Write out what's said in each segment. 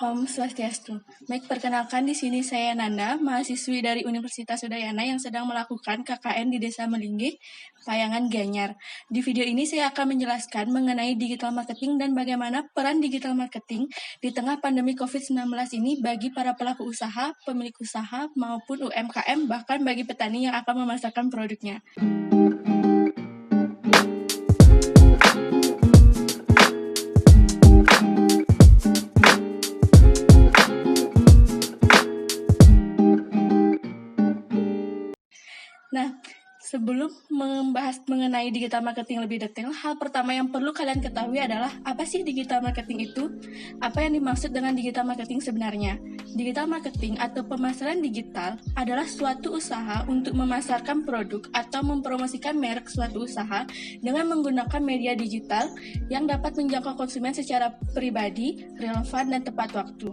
Om Swastiastu. Baik, perkenalkan di sini saya Nanda, mahasiswi dari Universitas Udayana yang sedang melakukan KKN di Desa Melinggih, Payangan Gianyar. Di video ini saya akan menjelaskan mengenai digital marketing dan bagaimana peran digital marketing di tengah pandemi COVID-19 ini bagi para pelaku usaha, pemilik usaha, maupun UMKM, bahkan bagi petani yang akan memasarkan produknya. Nah, sebelum membahas mengenai digital marketing lebih detail, hal pertama yang perlu kalian ketahui adalah apa sih digital marketing itu? Apa yang dimaksud dengan digital marketing sebenarnya? Digital marketing atau pemasaran digital adalah suatu usaha untuk memasarkan produk atau mempromosikan merek suatu usaha dengan menggunakan media digital yang dapat menjangkau konsumen secara pribadi, relevan, dan tepat waktu.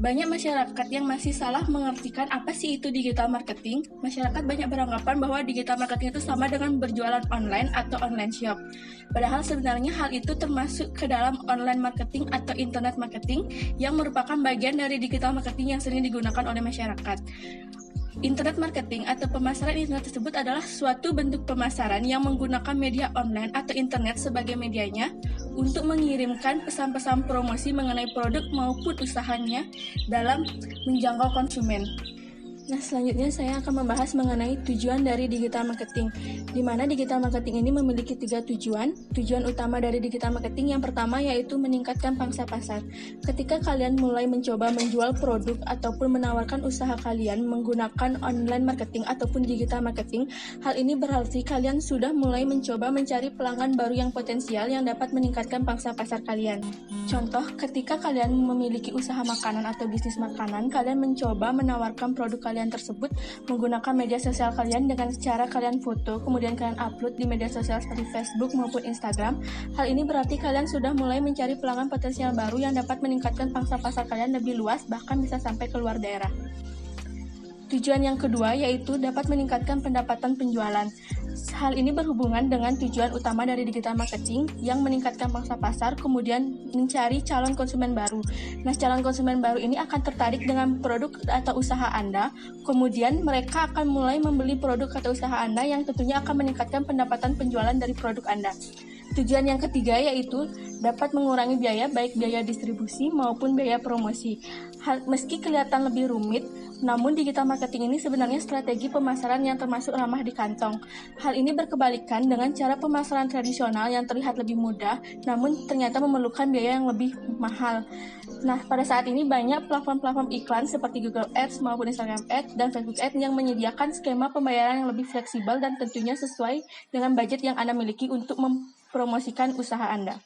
Banyak masyarakat yang masih salah mengartikan apa sih itu digital marketing. Masyarakat banyak beranggapan bahwa digital marketing itu sama dengan berjualan online atau online shop. Padahal sebenarnya hal itu termasuk ke dalam online marketing atau internet marketing yang merupakan bagian dari digital marketing yang sering digunakan oleh masyarakat. Internet marketing atau pemasaran internet tersebut adalah suatu bentuk pemasaran yang menggunakan media online atau internet sebagai medianya untuk mengirimkan pesan-pesan promosi mengenai produk maupun usahanya dalam menjangkau konsumen. Nah, selanjutnya saya akan membahas mengenai tujuan dari digital marketing, di mana digital marketing ini memiliki 3 tujuan. Tujuan utama dari digital marketing yang pertama yaitu meningkatkan pangsa pasar. Ketika kalian mulai mencoba menjual produk ataupun menawarkan usaha kalian menggunakan online marketing ataupun digital marketing, hal ini berarti kalian sudah mulai mencoba mencari pelanggan baru yang potensial yang dapat meningkatkan pangsa pasar kalian. Contoh, ketika kalian memiliki usaha makanan atau bisnis makanan, kalian mencoba menawarkan produk kalian tersebut menggunakan media sosial kalian dengan cara kalian foto, kemudian kalian upload di media sosial seperti Facebook maupun Instagram. Hal ini berarti kalian sudah mulai mencari pelanggan potensial baru yang dapat meningkatkan pangsa pasar kalian lebih luas, bahkan bisa sampai ke luar daerah. Tujuan yang kedua yaitu dapat meningkatkan pendapatan penjualan. Hal ini berhubungan dengan tujuan utama dari digital marketing yang meningkatkan pangsa pasar, kemudian mencari calon konsumen baru. Nah, calon konsumen baru ini akan tertarik dengan produk atau usaha Anda, kemudian mereka akan mulai membeli produk atau usaha Anda yang tentunya akan meningkatkan pendapatan penjualan dari produk Anda. Tujuan yang ketiga yaitu dapat mengurangi biaya, baik biaya distribusi maupun biaya promosi. Meski kelihatan lebih rumit, namun digital marketing ini sebenarnya strategi pemasaran yang termasuk ramah di kantong. Hal ini berkebalikan dengan cara pemasaran tradisional yang terlihat lebih mudah, namun ternyata memerlukan biaya yang lebih mahal. Nah, pada saat ini banyak platform-platform iklan seperti Google Ads maupun Instagram Ads dan Facebook Ads yang menyediakan skema pembayaran yang lebih fleksibel dan tentunya sesuai dengan budget yang Anda miliki untuk mempromosikan usaha Anda.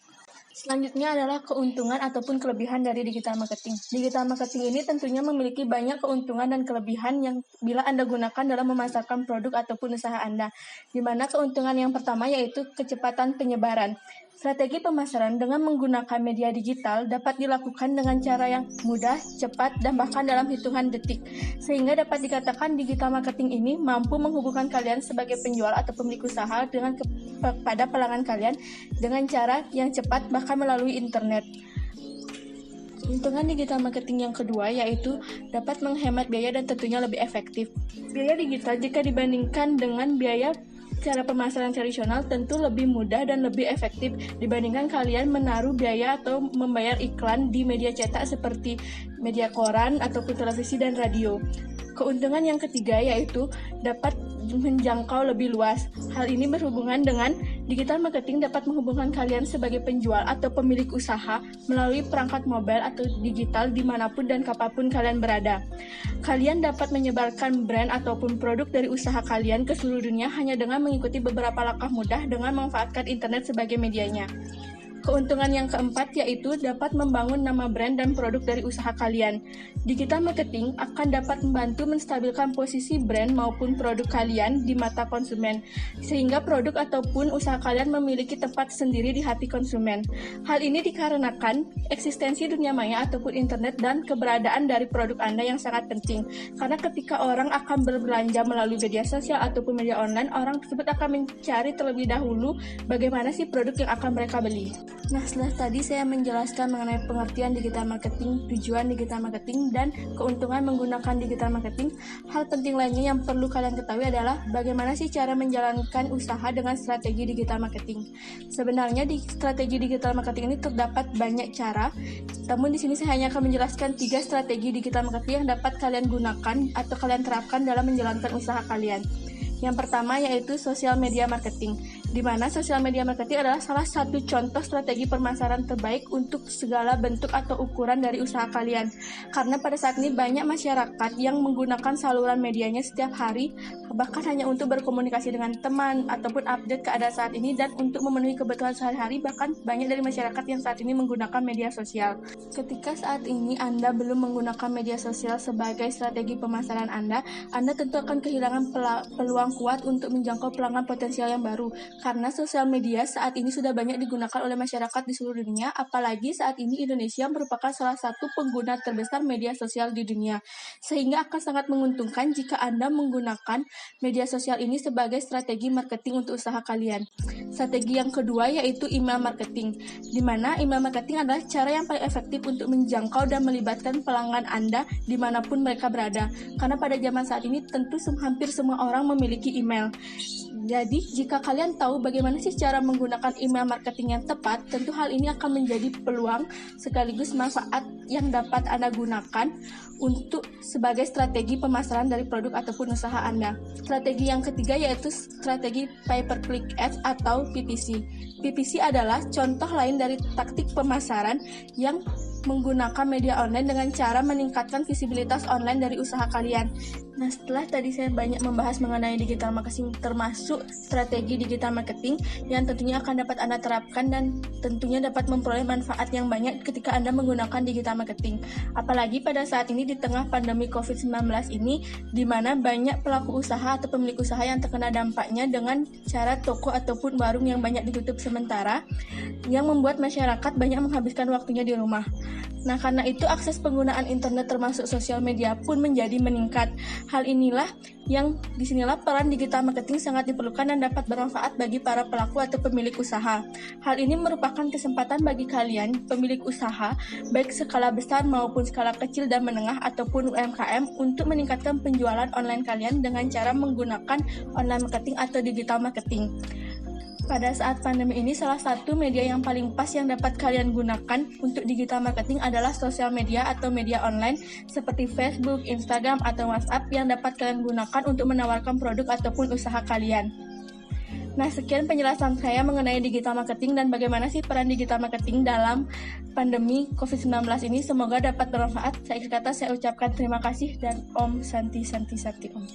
Selanjutnya adalah keuntungan ataupun kelebihan dari digital marketing. Digital marketing ini tentunya memiliki banyak keuntungan dan kelebihan yang bila Anda gunakan dalam memasarkan produk ataupun usaha Anda. Di mana keuntungan yang pertama yaitu kecepatan penyebaran. Strategi pemasaran dengan menggunakan media digital dapat dilakukan dengan cara yang mudah, cepat, dan bahkan dalam hitungan detik. Sehingga dapat dikatakan digital marketing ini mampu menghubungkan kalian sebagai penjual atau pemilik usaha dengan kepada pelanggan kalian dengan cara yang cepat bahkan melalui internet. Keuntungan digital marketing yang kedua yaitu dapat menghemat biaya dan tentunya lebih efektif. Biaya digital jika dibandingkan dengan biaya cara pemasaran tradisional tentu lebih mudah dan lebih efektif dibandingkan kalian menaruh biaya atau membayar iklan di media cetak seperti media koran ataupun televisi dan radio. Keuntungan yang ketiga yaitu dapat menjangkau lebih luas. Hal ini berhubungan dengan digital marketing dapat menghubungkan kalian sebagai penjual atau pemilik usaha melalui perangkat mobile atau digital dimanapun dan kapanpun kalian berada. Kalian dapat menyebarkan brand ataupun produk dari usaha kalian ke seluruh dunia hanya dengan mengikuti beberapa langkah mudah dengan memanfaatkan internet sebagai medianya. Keuntungan yang keempat yaitu dapat membangun nama brand dan produk dari usaha kalian. Digital marketing akan dapat membantu menstabilkan posisi brand maupun produk kalian di mata konsumen, sehingga produk ataupun usaha kalian memiliki tempat sendiri di hati konsumen. Hal ini dikarenakan eksistensi dunia maya ataupun internet dan keberadaan dari produk Anda yang sangat penting. Karena ketika orang akan berbelanja melalui media sosial ataupun media online, orang tersebut akan mencari terlebih dahulu bagaimana sih produk yang akan mereka beli. Nah, setelah tadi saya menjelaskan mengenai pengertian digital marketing, tujuan digital marketing, dan keuntungan menggunakan digital marketing, hal penting lainnya yang perlu kalian ketahui adalah bagaimana sih cara menjalankan usaha dengan strategi digital marketing. Sebenarnya di strategi digital marketing ini terdapat banyak cara, namun di sini saya hanya akan menjelaskan 3 strategi digital marketing yang dapat kalian gunakan atau kalian terapkan dalam menjalankan usaha kalian. Yang pertama yaitu social media marketing, di mana social media marketing adalah salah satu contoh strategi pemasaran terbaik untuk segala bentuk atau ukuran dari usaha kalian. Karena pada saat ini banyak masyarakat yang menggunakan saluran medianya setiap hari, bahkan hanya untuk berkomunikasi dengan teman ataupun update keadaan saat ini dan untuk memenuhi kebutuhan sehari-hari, bahkan banyak dari masyarakat yang saat ini menggunakan media sosial. Ketika saat ini Anda belum menggunakan media sosial sebagai strategi pemasaran Anda tentu akan kehilangan peluang kuat untuk menjangkau pelanggan potensial yang baru, karena sosial media saat ini sudah banyak digunakan oleh masyarakat di seluruh dunia, apalagi saat ini Indonesia merupakan salah satu pengguna terbesar media sosial di dunia, sehingga akan sangat menguntungkan jika Anda menggunakan media sosial ini sebagai strategi marketing untuk usaha kalian. Strategi yang kedua yaitu email marketing, di mana email marketing adalah cara yang paling efektif untuk menjangkau dan melibatkan pelanggan Anda dimanapun mereka berada, karena pada zaman saat ini tentu hampir semua orang memiliki email. Jadi, jika kalian tahu bagaimana sih cara menggunakan email marketing yang tepat, tentu hal ini akan menjadi peluang sekaligus manfaat yang dapat Anda gunakan untuk sebagai strategi pemasaran dari produk ataupun usaha Anda. Strategi yang ketiga yaitu strategi pay-per-click ads atau PPC. PPC adalah contoh lain dari taktik pemasaran yang menggunakan media online dengan cara meningkatkan visibilitas online dari usaha kalian. Nah, setelah tadi saya banyak membahas mengenai digital marketing termasuk strategi digital marketing yang tentunya akan dapat Anda terapkan dan tentunya dapat memperoleh manfaat yang banyak ketika Anda menggunakan digital marketing. Apalagi pada saat ini di tengah pandemi COVID-19 ini, di mana banyak pelaku usaha atau pemilik usaha yang terkena dampaknya dengan cara toko ataupun warung yang banyak ditutup sementara, yang membuat masyarakat banyak menghabiskan waktunya di rumah. Nah, karena itu akses penggunaan internet termasuk sosial media pun menjadi meningkat. Hal inilah yang disinilah peran digital marketing sangat diperlukan dan dapat bermanfaat bagi para pelaku atau pemilik usaha. Hal ini merupakan kesempatan bagi kalian, pemilik usaha, baik skala besar maupun skala kecil dan menengah ataupun UMKM, untuk meningkatkan penjualan online kalian dengan cara menggunakan online marketing atau digital marketing. Pada saat pandemi ini, salah satu media yang paling pas yang dapat kalian gunakan untuk digital marketing adalah sosial media atau media online seperti Facebook, Instagram, atau WhatsApp yang dapat kalian gunakan untuk menawarkan produk ataupun usaha kalian. Nah, sekian penjelasan saya mengenai digital marketing dan bagaimana sih peran digital marketing dalam pandemi COVID-19 ini. Semoga dapat bermanfaat. Saya ucapkan terima kasih dan Om Santi Santi Santi Om.